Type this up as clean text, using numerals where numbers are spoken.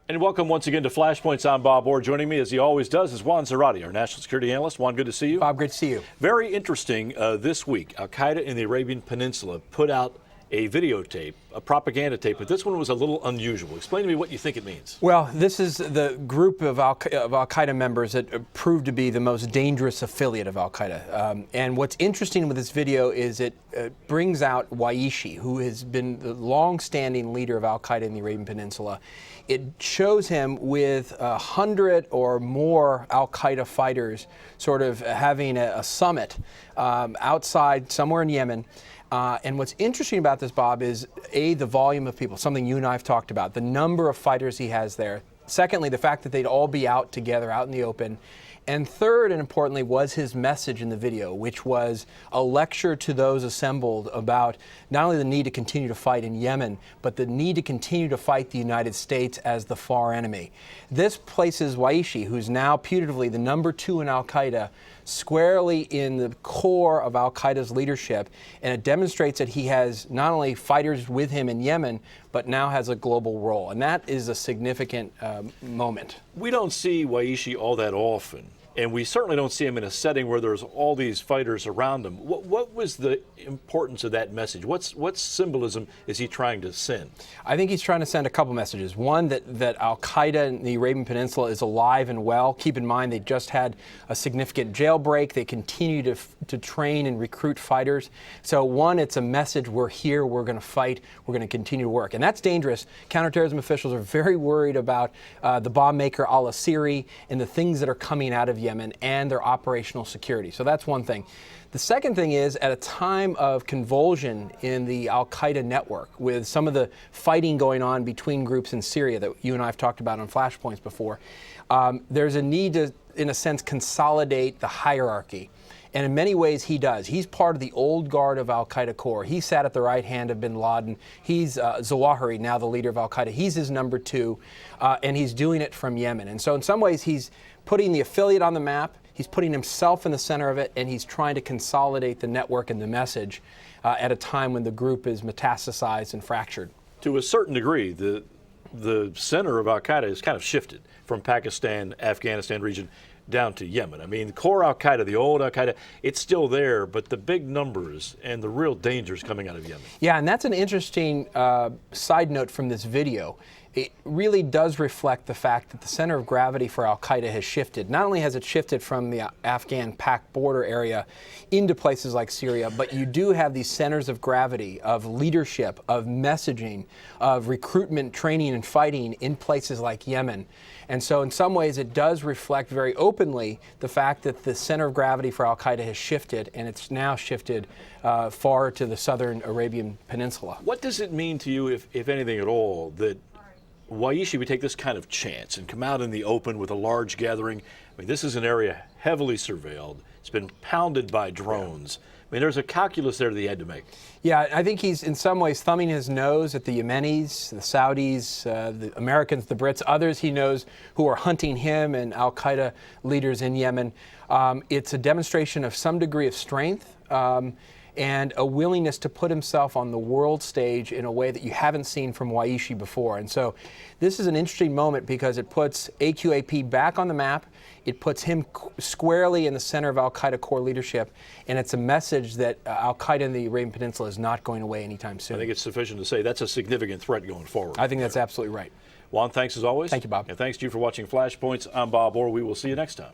And welcome once again to Flashpoints. I'm Bob Orr. Joining me, as he always does, is Juan Zarate, our national security analyst. Juan, good to see you. Bob, great to see you. Very interesting this week. Al-Qaeda in the Arabian Peninsula put out a videotape, a propaganda tape, but this one was a little unusual. Explain to me what you think it means. Well, this is the group of Al-Qaeda members that proved to be the most dangerous affiliate of Al-Qaeda. And what's interesting with this video is it brings out Waishi, who has been the long-standing leader of Al-Qaeda in the Arabian Peninsula. It shows him with 100 or more Al-Qaeda fighters sort of having a summit outside somewhere in Yemen. And what's interesting about this, Bob, is A, the volume of people, something you and I have talked about, the number of fighters he has there. Secondly, the fact that they'd all be out together, out in the open. And third, and importantly, was his message in the video, which was a lecture to those assembled about not only the need to continue to fight in Yemen, but the need to continue to fight the United States as the far enemy. This places Waishi, who's now putatively the number 2 in Al-Qaeda, squarely in the core of Al-Qaeda's leadership, and it demonstrates that he has not only fighters with him in Yemen, but now has a global role, and that is a significant moment. We don't see Waishi all that often, and we certainly don't see him in a setting where there's all these fighters around him. What was the importance of that message? What symbolism is he trying to send? I think he's trying to send a couple messages. One, that Al-Qaeda in the Arabian Peninsula is alive and well. Keep in mind they just had a significant jailbreak. They continue to train and recruit fighters. So one, it's a message: we're here, we're going to fight, we're going to continue to work. And that's dangerous. Counterterrorism officials are very worried about the bomb maker al-Asiri and the things that are coming out of Yemen and their operational security. So that's one thing. The second thing is, at a time of convulsion in the Al-Qaeda network, with some of the fighting going on between groups in Syria that you and I have talked about on Flashpoints before, there's a need to, in a sense, consolidate the hierarchy. And in many ways, he does. He's part of the old guard of Al-Qaeda core. He sat at the right hand of bin Laden. He's Zawahiri, now the leader of Al-Qaeda. He's his number 2, and he's doing it from Yemen. And so in some ways, he's putting the affiliate on the map. He's putting himself in the center of it, and he's trying to consolidate the network and the message at a time when the group is metastasized and fractured. To a certain degree, the center of Al-Qaeda has kind of shifted from Pakistan, Afghanistan region down to Yemen. I mean, the core Al-Qaeda, the old Al-Qaeda, it's still there, but the big numbers and the real dangers coming out of Yemen. Yeah, and that's an interesting side note from this video. It really does reflect the fact that the center of gravity for Al-Qaeda has shifted. Not only has it shifted from the Afghan-Pak border area into places like Syria, but you do have these centers of gravity, of leadership, of messaging, of recruitment, training, and fighting in places like Yemen. And so in some ways it does reflect very openly the fact that the center of gravity for Al-Qaeda has shifted, and it's now shifted far to the southern Arabian Peninsula. What does it mean to you, if anything at all, that Waishi would take this kind of chance and come out in the open with a large gathering? I mean, this is an area heavily surveilled. It's been pounded by drones. I mean, there's a calculus there that he had to make. Yeah, I think he's in some ways thumbing his nose at the Yemenis, the Saudis, the Americans, the Brits, others he knows who are hunting him and Al-Qaeda leaders in Yemen. It's a demonstration of some degree of strength. And a willingness to put himself on the world stage in a way that you haven't seen from Waishi before. And so this is an interesting moment because it puts AQAP back on the map. It puts him squarely in the center of Al-Qaeda core leadership, and it's a message that Al-Qaeda in the Arabian Peninsula is not going away anytime soon. I think it's sufficient to say that's a significant threat going forward. I think that's absolutely right. Juan, thanks as always. Thank you, Bob. And thanks to you for watching Flashpoints. I'm Bob Orr. We will see you next time.